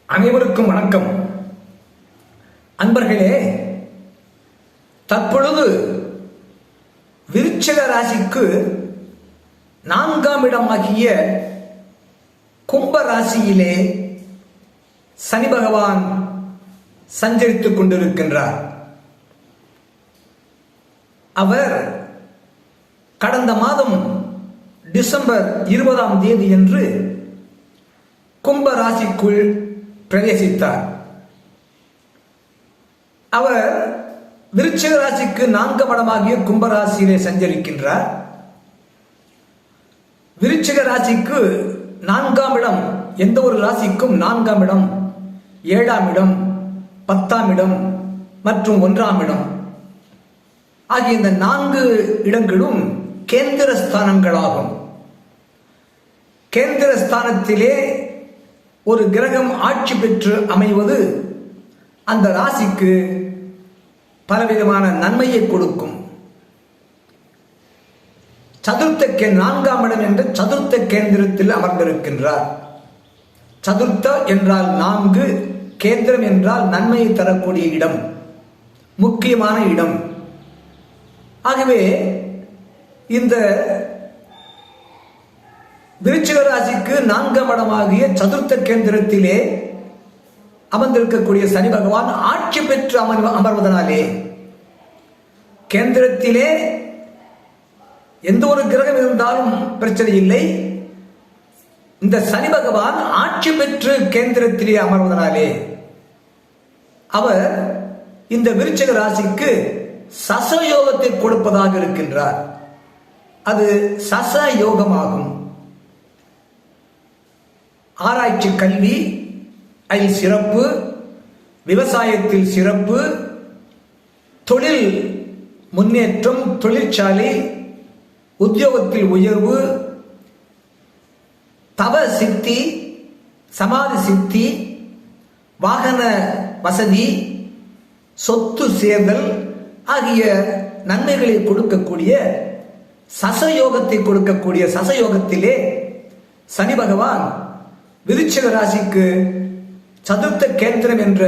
அனைவருக்கும் வணக்கம். அன்பர்களே, தற்பொழுது விருச்சிக ராசிக்கு 4ஆம் இடமாகிய கும்ப ராசியிலே சனி பகவான் சஞ்சரித்துக் கொண்டிருக்கின்றார். அவர் கடந்த மாதம் டிசம்பர் 20ஆம் தேதியன்று கும்ப ராசிக்குள் பிரவேசித்தார். அவர் விருச்சிக ராசிக்கு 4ஆம் இடமாகிய கும்பராசியிலே சஞ்சரிக்கின்றார். விருச்சிக ராசிக்கு 4ஆம் இடம் எந்த ஒரு ராசிக்கும் 4ஆம் இடம், 7ஆம் இடம், 10ஆம் இடம் மற்றும் 1ஆம் இடம் ஆகிய இந்த 4 இடங்களும் கேந்திர ஸ்தானங்களாகும். கேந்திர ஸ்தானத்திலே ஒரு கிரகம் ஆட்சி பெற்று அமைவது அந்த ராசிக்கு பலவிதமான நன்மையை கொடுக்கும். சதுர்த்த 4ஆம் இடம் என்ற சதுர்த்த கேந்திரத்தில் அமர்ந்திருக்கின்றார். சதுர்த்த என்றால் 4, கேந்திரம் என்றால் நன்மையை தரக்கூடிய இடம், முக்கியமான இடம். ஆகவே இந்த விருச்சிக ராசிக்கு 4ஆம் இடமாகிய சதுர்த்த கேந்திரத்திலே அமர்ந்திருக்கக்கூடிய சனி பகவான் ஆட்சி பெற்று அமர்வதனாலே கேந்திரத்திலே எந்த ஒரு கிரகம் இருந்தாலும் பிரச்சனை இல்லை. இந்த சனி பகவான் ஆட்சி பெற்று கேந்திரத்திலே அமர்வதனாலே அவர் இந்த விருச்சிக ராசிக்கு சசயோகத்தை கொடுப்பதாக இருக்கின்றார். அது சசயோகமாகும். ஆராய்ச்சி கல்வி அதில் சிறப்பு, விவசாயத்தில் சிறப்பு, தொழில் முன்னேற்றம், தொழிற்சாலை, உத்தியோகத்தில் உயர்வு, தவ சித்தி, சமாதி சித்தி, வாகன வசதி, சொத்து சேர்தல் ஆகிய நன்மைகளை கொடுக்கக்கூடிய சசயோகத்தை கொடுக்கக்கூடிய சசயோகத்திலே சனி பகவான் விருச்சிக ராசிக்கு சதுர்த்த கேந்திரம் என்ற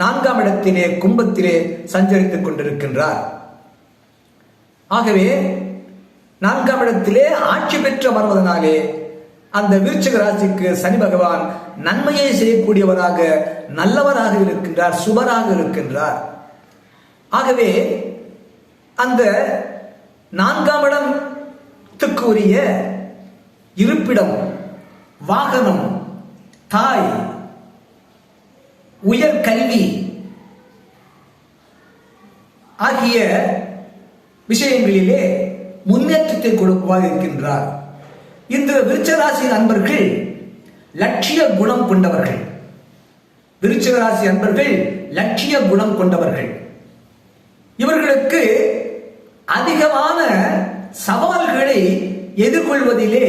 4ஆம் இடத்திலே கும்பத்திலே சஞ்சரித்துக் கொண்டிருக்கின்றார். ஆகவே 4ஆம் இடத்திலே ஆட்சி பெற்று வருவதனாலே அந்த விருச்சிக ராசிக்கு சனி பகவான் நன்மையை செய்யக்கூடியவராக, நல்லவராக இருக்கின்றார், சுபராக இருக்கின்றார். ஆகவே அந்த 4ஆம் இடத்துக்கு உரிய இருப்பிடம், வாகனம், தாய், உயர் கல்வி ஆகிய விஷயங்களிலே முன்னேற்றத்தை கொடுப்பதாக இருக்கின்றார். இந்த விருச்சிக ராசி அன்பர்கள் லட்சிய குணம் கொண்டவர்கள். விருச்சிக ராசி அன்பர்கள் லட்சிய குணம் கொண்டவர்கள். இவர்களுக்கு அதிகமான சவால்களை எதிர்கொள்வதிலே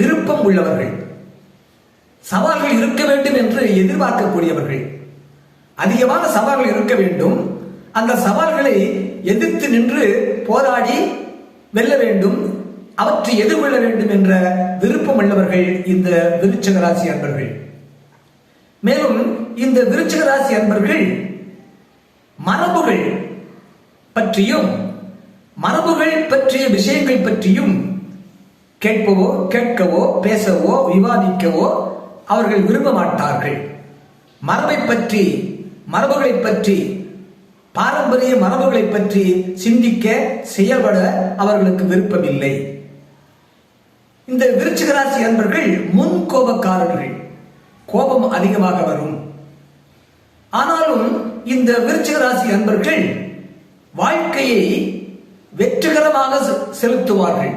விருப்பம் உள்ளவர்கள். சவால்கள் இருக்க வேண்டும் என்று எதிர்பார்க்கக்கூடியவர்கள். அதிகமான சவால்கள் இருக்க வேண்டும். அந்த சவால்களை எதிர்த்து நின்று போராடி வெல்ல வேண்டும், அவற்றை எதிர்கொள்ள வேண்டும் என்ற விருப்பம் உள்ளவர்கள் இந்த விருச்சிக ராசி அன்பர்கள். மேலும் இந்த விருச்சிக ராசி அன்பர்கள் மரபுகள் பற்றியும் மரபுகள் பற்றிய விஷயங்கள் பற்றியும் கேட்பவோ, கேட்கவோ, பேசவோ, விவாதிக்கவோ அவர்கள் விரும்ப மாட்டார்கள். மரபை பற்றி, மரபுகளை பற்றி, பாரம்பரிய மரபுகளை பற்றி சிந்திக்க, செயல்பட அவர்களுக்கு விருப்பமில்லை. இந்த விருச்சிக ராசி அன்பர்கள் முன் கோபக்காரர்கள். கோபம் அதிகமாக வரும். ஆனாலும் இந்த விருச்சிக ராசி அன்பர்கள் வாழ்க்கையை வெற்றிகரமாக செலுத்துவார்கள்.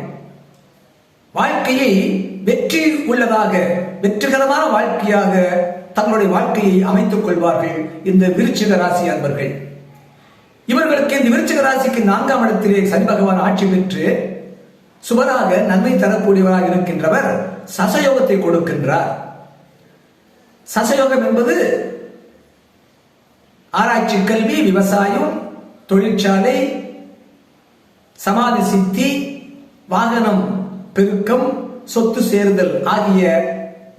வாழ்க்கையை வெற்றி உள்ளதாக, வெற்றிகரமான வாழ்க்கையாக தங்களுடைய வாழ்க்கையை அமைத்துக் கொள்வார்கள் இந்த விருச்சிக ராசி அன்பர்கள். இவர்களுக்கு இந்த விருச்சிக ராசிக்கு 4ஆம் இடத்திலே சனி பகவான் ஆட்சி பெற்று சுபராக நன்மை தரக்கூடியவராக இருக்கின்றவர் சசயோகத்தை கொடுக்கின்றார். சசயோகம் என்பது ஆராய்ச்சி கல்வி, விவசாயம், தொழிற்சாலை, சமாதி சித்தி, வாகனம் பெருக்கம், சொத்து சேர்தல் ஆகிய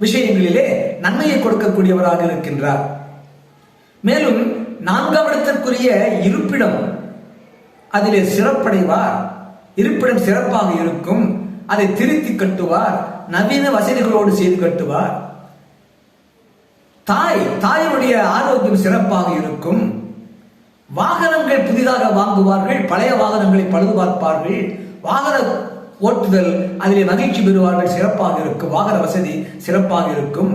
விஷயங்களிலே நன்மையை கொடுக்கக்கூடியவராக இருக்கின்றார். மேலும் 4ஆம் இடத்திற்குரிய இருப்பிடம், அதிலே சிறப்படைவார். இருப்பிடம் சிறப்பாக இருக்கும். அதை திருத்தி கட்டுவார். நவீன வசதிகளோடு செய்து கட்டுவார். தாயினுடைய ஆரோக்கியம் சிறப்பாக இருக்கும். வாகனங்கள் புதிதாக வாங்குவார்கள். பழைய வாகனங்களை பழுது பார்ப்பார்கள். வாகன ஓட்டுதல் அதிலே மகிழ்ச்சி பெறுவார்கள். சிறப்பாக இருக்கும். வாகன வசதி சிறப்பாக இருக்கும்.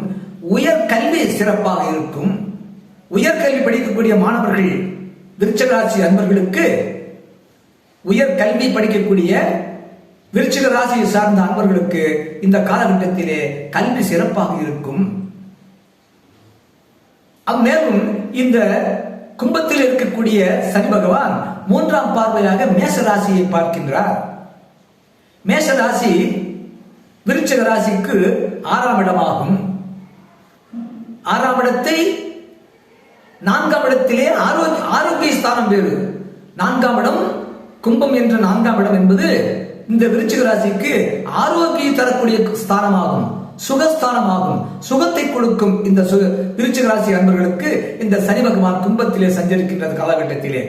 உயர் கல்வி சிறப்பாக இருக்கும். உயர்கல்வி படிக்கக்கூடிய மாணவர்கள், விருச்சிக ராசி அன்பர்களுக்கு உயர் கல்வி படிக்கக்கூடிய விருச்சிக ராசியை சார்ந்த அன்பர்களுக்கு இந்த காலகட்டத்திலே கல்வி சிறப்பாக இருக்கும். மேலும் இந்த கும்பத்தில் இருக்கக்கூடிய சனி பகவான் 3ஆம் பார்வையாக மேஷ ராசியை பார்க்கின்றார். மேஷ ராசி விருச்சிக ராசிக்கு 6ஆம் இடமாகும். 6ஆம் இடத்தை 4ஆம் இடத்திலே ஆரோக்கிய ஸ்தானம் வேறு. 4ஆம் இடம் கும்பம் என்ற 4ஆம் இடம் என்பது இந்த விருச்சிக ராசிக்கு ஆரோக்கியம் தரக்கூடிய ஸ்தானமாகும், சுகஸ்தானமாகும். சுகத்தை கொடுக்கும் இந்த விருச்சிக ராசி அன்பர்களுக்கு இந்த சனி பகவான் கும்பத்திலே சஞ்சரிக்கின்ற காலகட்டத்திலே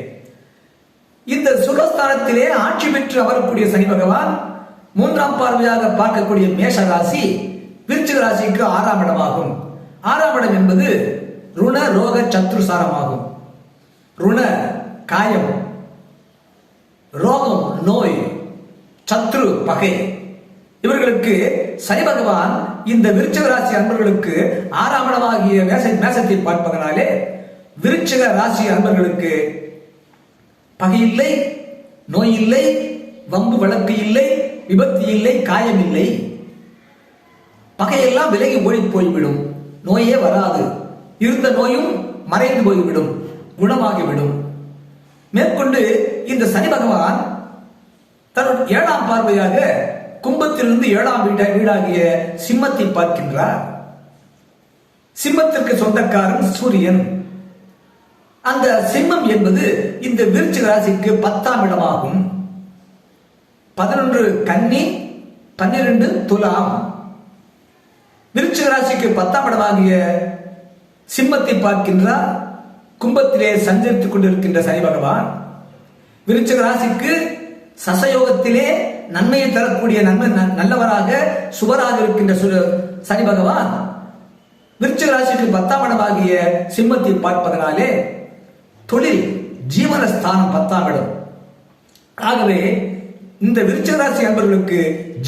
இந்த சுகஸ்தானத்திலே ஆட்சி பெற்று அமரக்கூடிய சனி பகவான் 3ஆம் பார்வையாக பார்க்கக்கூடிய மேஷ ராசி விருச்சிக ராசிக்கு 6ஆம் இடமாகும். 6ஆம் இடம் என்பது ருண ரோக சத்ருசாரமாகும். ருண காயம், ரோகம் நோய், சத்ரு பகை. இவர்களுக்கு சனி பகவான் இந்த விருச்சிக ராசி அன்பர்களுக்கு 6ஆம் இடமாகிய மேசத்தை பார்ப்பதனாலே விருச்சிக ராசி அன்பர்களுக்கு பகை இல்லை, நோய் இல்லை, வம்பு வழக்கு இல்லை, விபத்து இல்லை, காயம் இல்லை. பகையெல்லாம் விலகி ஓடி போய்விடும். நோயே வராது. இருந்த நோயும் மறைந்து போய்விடும், குணமாகிவிடும். மேற்கொண்டு இந்த சனி பகவான் தன்னுடைய 7ஆம் பார்வையாக கும்பத்திலிருந்து 7ஆம் வீடாகிய சிம்மத்தை பார்க்கின்றார். சிம்மத்திற்கு சொந்தக்காரன் சூரியன். அந்த சிம்மம் என்பது இந்த விருச்சிக ராசிக்கு 10ஆம் இடமாகும். 11 கன்னி, 12 துலாம். விருச்சிக ராசிக்கு 10ஆம் இடமாகிய சிம்மத்தை பார்க்கின்றார். கும்பத்திலே சஞ்சரித்துக் கொண்டிருக்கின்ற சனி பகவான் விருச்சிக ராசிக்கு சசயோகத்திலே நன்மையை தரக்கூடிய நல்லவராக சுபராக இருக்கின்ற சனி பகவான் விருச்சிக ராசிக்கு 10ஆம் இடமாகிய சிம்மத்தை பார்ப்பதனாலே தொழில் ஜீவனஸ்தானம் 10ஆம் இடம். ஆகவே இந்த விருச்சிக ராசி அன்பர்களுக்கு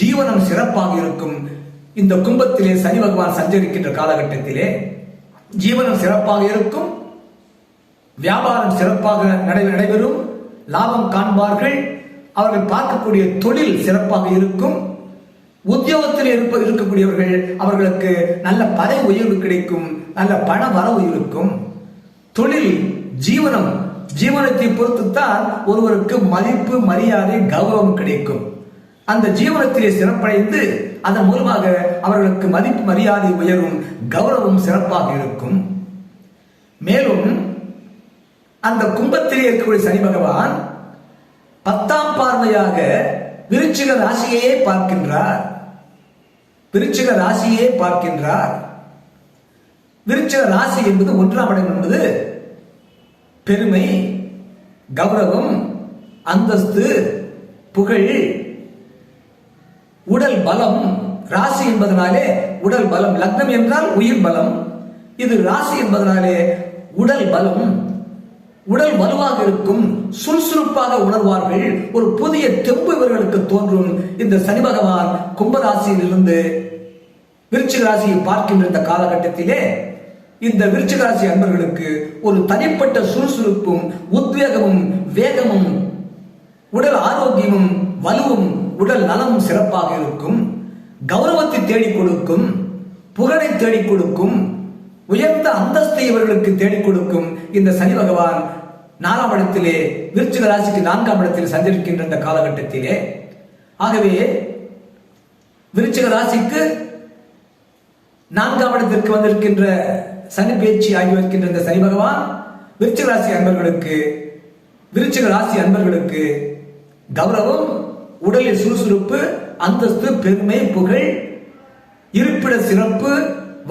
ஜீவனம் சிறப்பாக இருக்கும். இந்த கும்பத்திலே சனி பகவான் சஞ்சரிக்கின்ற காலகட்டத்திலே ஜீவனம் சிறப்பாக இருக்கும். வியாபாரம் சிறப்பாக நடைபெறும். லாபம் காண்பார்கள். அவர்கள் பார்க்கக்கூடிய தொழில் சிறப்பாக இருக்கும். உத்தியோகத்தில் இருக்கக்கூடியவர்கள் அவர்களுக்கு நல்ல பதவி உயர்வு கிடைக்கும், நல்ல பண வரவு இருக்கும். தொழில் ஜீவனத்தை பொறுத்துத்தான் ஒருவருக்கு மதிப்பு, மரியாதை, கௌரவம் கிடைக்கும். அந்த ஜீவனத்திலே சிறப்படைந்து அதன் மூலமாக அவர்களுக்கு மதிப்பு, மரியாதை உயரும், கௌரவம் சிறப்பாக இருக்கும். மேலும் அந்த கும்பத்திலே இருக்கக்கூடிய சனி பகவான் 10ஆம் பார்வையாக விருச்சிக ராசியையே பார்க்கின்றார். விருச்சிக ராசியே பார்க்கின்றார். விருச்சிக ராசி என்பது 1ஆம் இடம் என்பது பெருமை, கௌரவம், அந்தஸ்து, புகழ், உடல் பலம். ராசி என்பதனாலே உடல் பலம். லக்னம் என்றால் உயிர் பலம். இது ராசி என்பதனாலே உடல் பலம். உடல் வலுவாக இருக்கும். சுறுசுறுப்பாக உணர்வார்கள். ஒரு புதிய தெம்பு இவர்களுக்கு தோன்றும். இந்த சனி பகவான் கும்பராசியில் இருந்து விருச்சிக ராசியை பார்க்கின்ற இந்த காலகட்டத்திலே இந்த விருச்சிக ராசி அன்பர்களுக்கு ஒரு தனிப்பட்ட சுறுசுறுப்பும், உத்வேகமும், வேகமும், உடல் ஆரோக்கியமும், வலுவும், உடல் நலமும் சிறப்பாக இருக்கும். கௌரவத்தை தேடிக் கொடுக்கும், புகழை தேடிக் கொடுக்கும், உயர்ந்த அந்தஸ்தை இவர்களுக்கு தேடிக் கொடுக்கும். இந்த சனி பகவான் 4ஆம் இடத்திலே விருச்சிக ராசிக்கு 4ஆம் இடத்தில் சஞ்சரிக்கின்ற இந்த காலகட்டத்திலே, ஆகவே விருச்சிக ராசிக்கு 4ஆம் இடத்திற்கு வந்திருக்கின்ற சனி பேச்சு ஆகி வருகின்ற இந்த சனி பகவான் விருச்சிக ராசி அன்பர்களுக்கு கௌரவம், உடலில் சுறுசுறுப்பு, அந்தஸ்து, பெருமை, புகழ், இருப்பிட சிறப்பு,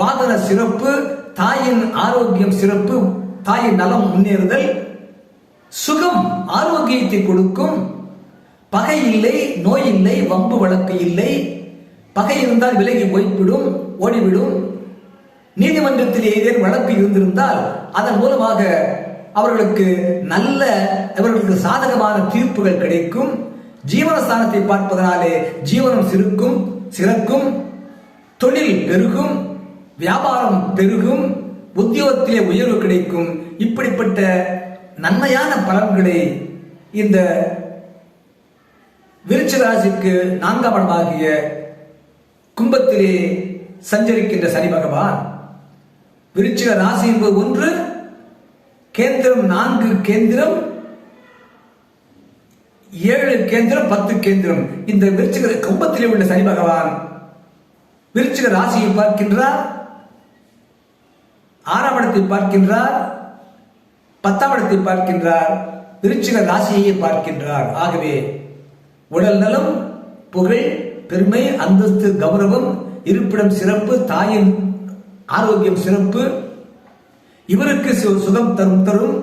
வாகன சிறப்பு, தாயின் ஆரோக்கியம் சிறப்பு, தாயின் நலம் முன்னேறுதல், சுகம் ஆரோக்கியத்தை கொடுக்கும், பகை இல்லை, நோய் இல்லை, வம்பு வழக்கு இல்லை, பகை இருந்தால் விலகி போய்விடும், ஓடிவிடும். நீதிமன்றத்தில் ஏதேனும் வழக்கு இருந்திருந்தால் அதன் மூலமாக அவர்களுக்கு சாதகமான தீர்ப்புகள் கிடைக்கும். ஜீவனஸ்தானத்தை பார்ப்பதனாலே ஜீவனம் சிறக்கும், தொழில் பெருகும், வியாபாரம் பெருகும், உத்தியோகத்திலே உயர்வு கிடைக்கும். இப்படிப்பட்ட நன்மையான பலன்களை இந்த விருச்சிக ராசிக்கு 4ஆம் இடமாகிய கும்பத்திலே சஞ்சரிக்கின்ற சனி பகவான், விருச்சிக ராசி என்பது 1 கேந்திரம், 4 கேந்திரம், 7 கேந்திரம், 10 கேந்திரம். இந்த விருச்சிக கும்பத்திலே உள்ள சனி பகவான் விருச்சிக ராசியை பார்க்கின்றார், 6ஆம் இடத்தை பார்க்கின்றார், 10ஆம் இடத்தை பார்க்கின்றார், விருச்சிக ராசியை பார்க்கின்றார். ஆகவே உடல் நலம், புகழ், பெருமை, அந்தஸ்து, கௌரவம், இருப்பிடம் சிறப்பு, தாயின் ஆரோக்கியம் சிறப்பு, இவருக்கு சுகம் தரும்,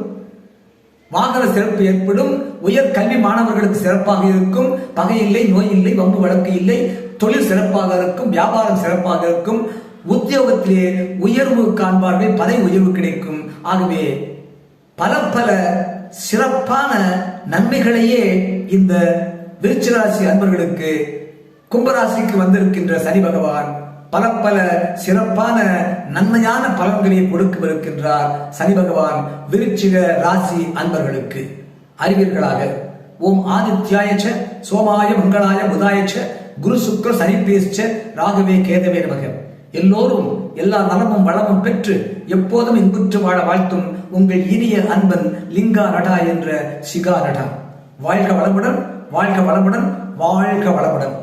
வாகன சிறப்பு ஏற்படும், உயர் கல்வி மாணவர்களுக்கு சிறப்பாக இருக்கும், பகை இல்லை, நோய் இல்லை, வம்பு வழக்கு இல்லை, தொழில் சிறப்பாக இருக்கும், வியாபாரம் சிறப்பாக இருக்கும், உத்தியோகத்திலே உயர்வு காண்பார்கள், பதவி உயர்வு கிடைக்கும். ஆகவே பல சிறப்பான நன்மைகளையே இந்த விருச்சிக ராசி அன்பர்களுக்கு கும்பராசிக்கு வந்திருக்கின்ற சனி பகவான் பல சிறப்பான நன்மையான பலன்களை கொடுக்கவிருக்கின்றார். சனி பகவான் விருச்சிக ராசி அன்பர்களுக்கு அறிவீர்களாக. ஓம் ஆதித்யாயச்ச சோமாய மங்களாய புதாயச்ச குரு சுக்ர சனிப்பேச்ச ராகவே கேதவே நமக. எல்லோரும் எல்லா நலமும் வளமும் பெற்று எப்போதும் இன்புற்று வாழ வாழ்த்தும் உங்கள் இனிய அன்பன் லிங்கா நடா என்ற சிகா நடா. வாழ்க வளமுடன், வாழ்க வளமுடன், வாழ்க வளமுடன்.